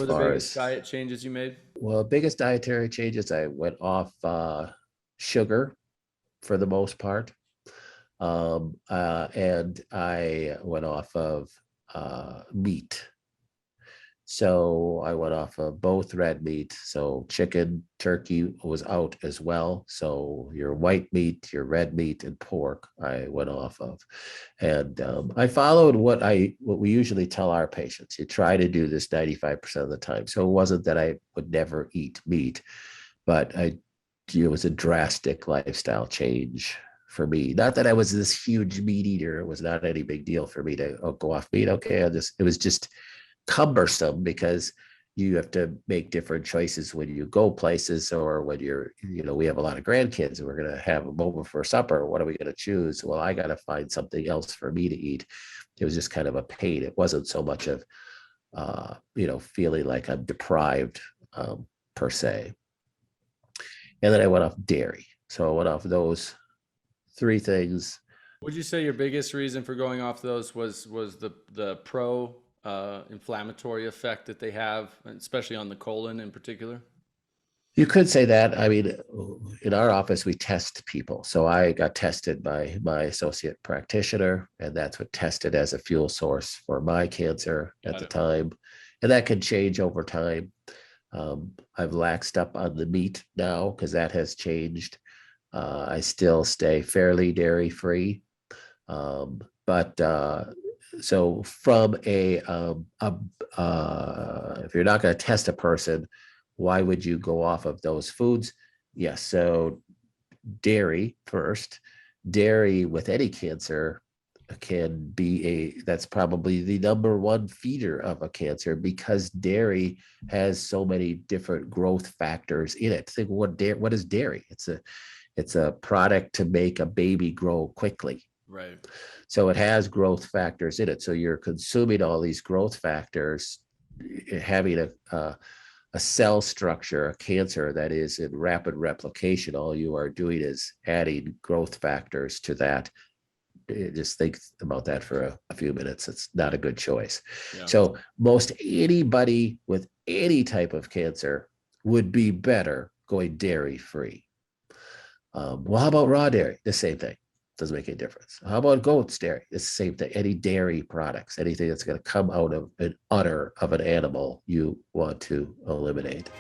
were the far biggest as, diet changes you made? well, biggest dietary changes, I went off sugar for the most part. And I went off of meat. So I went off of both red meat. So chicken, turkey was out as well. So your white meat, your red meat, and pork, I went off of. And I followed what we usually tell our patients. You try to do this 95% of the time. So it wasn't that I would never eat meat, but it was a drastic lifestyle change for me. Not that I was this huge meat eater. It was not any big deal for me to go off meat. Okay, it was just cumbersome because you have to make different choices when you go places, or when we have a lot of grandkids and we're going to have them over for supper. What are we going to choose? Well, I got to find something else for me to eat. It was just kind of a pain. It wasn't so much of, feeling like I'm deprived per se. And then I went off dairy. So I went off those three things. Would you say your biggest reason for going off those was the pro inflammatory effect that they have, especially on the colon in particular? You could say that. I mean, in our office, we test people. So I got tested by my associate practitioner, and that's what tested as a fuel source for my cancer at Got the it. time. And that can change over time. I've laxed up on the meat now because that has changed. I still stay fairly dairy free. But so from if you're not going to test a person, why would you go off of those foods? Yes. So dairy first. Dairy with any cancer can be that's probably the number one feeder of a cancer, because dairy has so many different growth factors in it. Think what is dairy? It's a product to make a baby grow quickly. Right. So it has growth factors in it. So you're consuming all these growth factors, having a cell structure, a cancer that is in rapid replication. All you are doing is adding growth factors to that. Just think about that for a few minutes. It's not a good choice. Yeah. So most anybody with any type of cancer would be better going dairy free. Well, how about raw dairy? The same thing. Doesn't make any difference. How about goat's dairy? It's the same thing. Any dairy products, anything that's going to come out of an udder of an animal, you want to eliminate.